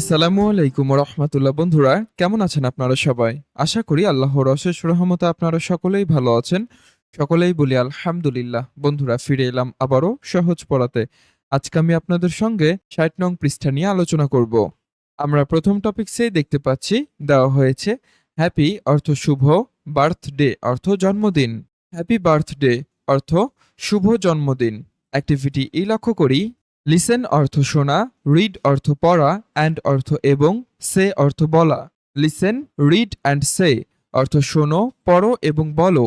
আসসালামু আলাইকুম রহমতুল্লাহ। বন্ধুরা, কেমন আছেন আপনারা সবাই? আশা করি আল্লাহর অশেষ রহমতে আপনারা সকলেই ভালো আছেন। সকলেই বলি আলহামদুলিল্লাহ। বন্ধুরা, ফিরে এলাম আবারও সহজ পড়াতে। আজকে আমি আপনাদের সঙ্গে ৬০ নং পৃষ্ঠা নিয়ে আলোচনা করব। আমরা প্রথম টপিকসেই দেখতে পাচ্ছি দেওয়া হয়েছে হ্যাপি অর্থ শুভ, বার্থডে অর্থ জন্মদিন। হ্যাপি বার্থডে অর্থ শুভ জন্মদিন। অ্যাক্টিভিটি এই লক্ষ্য করি। লিসেন অর্থ শোনা, রিড অর্থ পড়া, অ্যান্ড অর্থ এবং, সে অর্থ বলা। লিসেন, রিড অ্যান্ড সে অর্থ শোনো, পড়ো এবং বলো।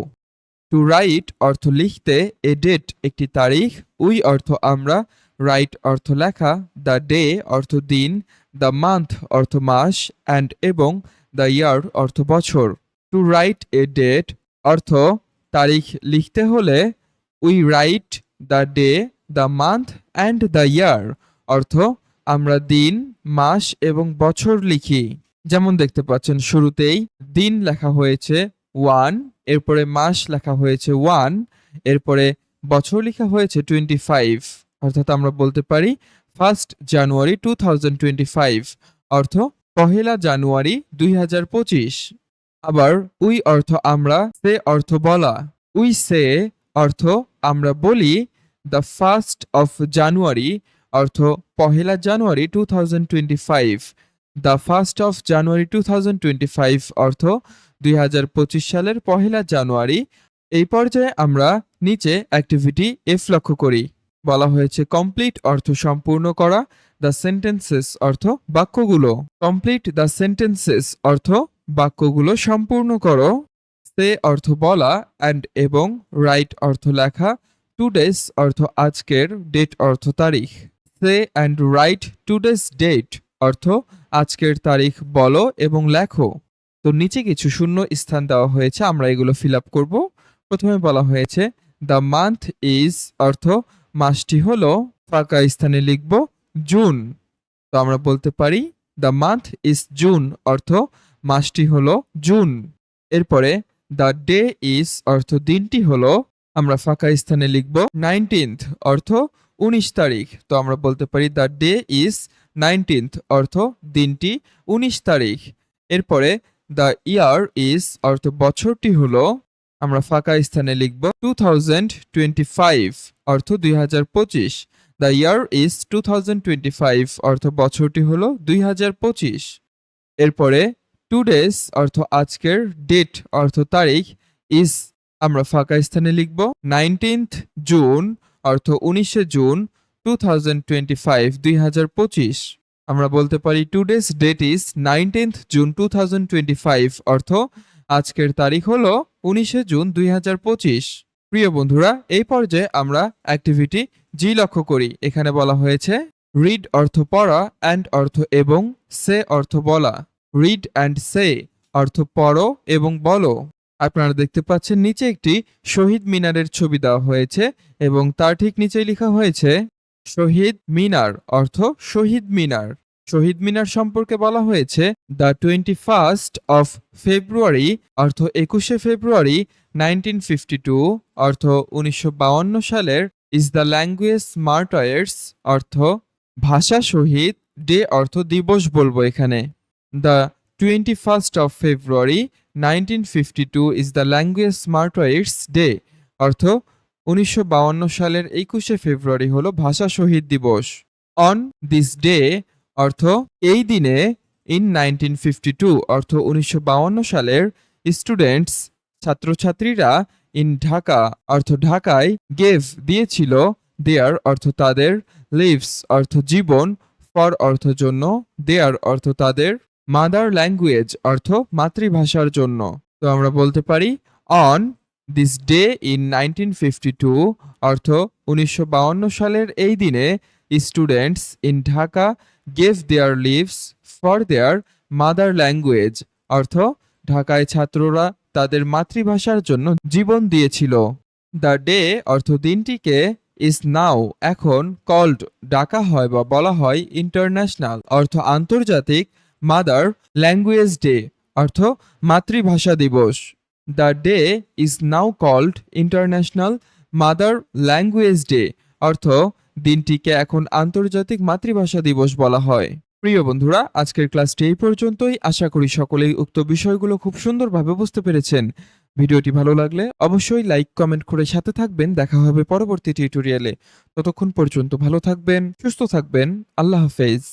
টু রাইট অর্থ লিখতে, এ ডেট একটি তারিখ, উই অর্থ আমরা, রাইট অর্থ লেখা, দ্য ডে অর্থ দিন, দ্য মান্থ অর্থ মাস, অ্যান্ড এবং, দ্য ইয়ার অর্থ বছর। টু রাইট এ ডেট অর্থ তারিখ লিখতে হলে we write the day, the month and the year অর্থ আমরা দিন, মাস এবং বছর লিখি। যেমন দেখতে পাচ্ছেন শুরুতেই দিন লেখা হয়েছে 1, এরপরে মাস লেখা হয়েছে 1, এরপরে বছর লেখা হয়েছে 25। অর্থাৎ আমরা বলতে পারি 1 জানুয়ারি 2025 অর্থ পহেলা জানুয়ারি 2025। আবার উই অর্থ আমরা, সে অর্থ বলা। উই সে অর্থ আমরা বলি দ্য 1st অফ জানুয়ারি অর্থ পহেলা জানুয়ারি 2025। দ্য 1st অফ জানুয়ারি 2025 অর্থ 2025 সালের পহেলা জানুয়ারি। এই পর্যায়ে আমরা নিচে অ্যাক্টিভিটি এফ লক্ষ্য করি। বলা হয়েছে কমপ্লিট অর্থ সম্পূর্ণ করা, দ্য সেন্টেন্সেস অর্থ বাক্যগুলো। কমপ্লিট দ্য সেন্টেন্সেস অর্থ বাক্যগুলো সম্পূর্ণ করো। সে অর্থ বলা, অ্যান্ড এবং, রাইট অর্থ লেখা, টুডেস অর্থ আজকের, ডেট অর্থ তারিখ। Say and right today's date অর্থ আজকের তারিখ বলো এবং লেখো। তো নিচে কিছু শূন্য স্থান দেওয়া হয়েছে, আমরা এগুলো ফিল আপ করবো। প্রথমে বলা হয়েছে দ্য মান্থ ইজ অর্থ মাসটি হলো, ফাঁকা স্থানে লিখব জুন। তো আমরা বলতে পারি দ্য মান্থ ইজ জুন অর্থ মাসটি হলো জুন। এরপরে দ্য ডে ইজ অর্থ দিনটি হলো, আমরা ফাঁকা স্থানে লিখব 19th অর্থ 19 তারিখ। তো আমরা বলতে পারি দ্য ডে ইজ 19th অর্থ দিনটি 19 তারিখ। এরপরে দ্য ইয়ার ইজ অর্থ বছরটি হলো, আমরা ফাঁকা স্থানে লিখব 2025 অর্থ 2025। দ্য ইয়ার ইজ 2025 অর্থ বছরটি হলো 2025। এরপরে টুডেস অর্থ আজকের, ডেট অর্থ তারিখ, ইজ আমরা ফাঁকা স্থানে লিখব 19th জুন অর্থ 19শে জুন 2025 2025। আমরা বলতে পারি today's that is 19th June 2025 অর্থ আজকের তারিখ হলো 19শে জুন 2025। প্রিয় বন্ধুরা, এই পর্যায়ে আমরা অ্যাক্টিভিটি জি লক্ষ্য করি। এখানে বলা হয়েছে রিড অর্থ পড়া, অ্যান্ড অর্থ এবং, সে অর্থ বলা। রিড অ্যান্ড সে অর্থ পড়ো এবং বলো। আপনারা দেখতে পাচ্ছেন নিচে একটি শহীদ মিনারের ছবি দেওয়া হয়েছে এবং তার ঠিক নিচে লেখা হয়েছে শহীদ মিনার অর্থ শহীদ মিনার। শহীদ মিনার সম্পর্কে বলা হয়েছে দ্য 21st অফ ফেব্রুয়ারি অর্থ 21শে ফেব্রুয়ারি 1952 অর্থ 1952 সালের, ইজ দ্য ল্যাঙ্গুয়েজ মার্টায়ার্স অর্থ ভাষা শহীদ, ডে অর্থ দিবস বলবো এখানে। The 21st of February 1952 is the language মার্টায়ার্স day অর্থ 1952 সালের 21শে ফেব্রুয়ারি হলো ভাষা শহীদ দিবস। অন দিস ডে অর্থ এই দিনে, ইন 1952 অর্থ 1952 সালের, স্টুডেন্টস ছাত্রছাত্রীরা, ইন ঢাকা অর্থ ঢাকায়, গেভ দিয়েছিল, দেয়ার অর্থ তাদের, লিভস অর্থ জীবন, ফর অর্থ জন্য, দেয়ার অর্থ তাদের, মাদার ল্যাঙ্গুয়েজ অর্থ মাতৃভাষার জন্য। তো আমরা বলতে পারি অন দিস ডে ইন 1952 অর্থ 1952 সালের এই দিনে, students in Dhaka gave their lives for their mother language অর্থ ঢাকায় ছাত্ররা তাদের মাতৃভাষার জন্য জীবন দিয়েছিল। দ্য ডে অর্থ দিনটিকে, ইজ নাও এখন, কল্ড ডাকা হয় বা বলা হয়, ইন্টারন্যাশনাল অর্থ আন্তর্জাতিক, মাদার ল্যাঙ্গুয়েজ ডে অর্থ মাতৃভাষা দিবস। The day is now called international mother language day অর্থ দিনটিকে এখন আন্তর্জাতিক মাতৃভাষা দিবস বলা হয়। প্রিয় বন্ধুরা, আজকের ক্লাসটি এই পর্যন্তই। আশা করি সকলেই উক্ত বিষয়গুলো খুব সুন্দরভাবে বুঝতে পেরেছেন। ভিডিওটি ভালো লাগলে অবশ্যই লাইক কমেন্ট করে সাথে থাকবেন। দেখা হবে পরবর্তী টিউটোরিয়ালে। ততক্ষণ পর্যন্ত ভালো থাকবেন, সুস্থ থাকবেন। আল্লাহ হাফেজ।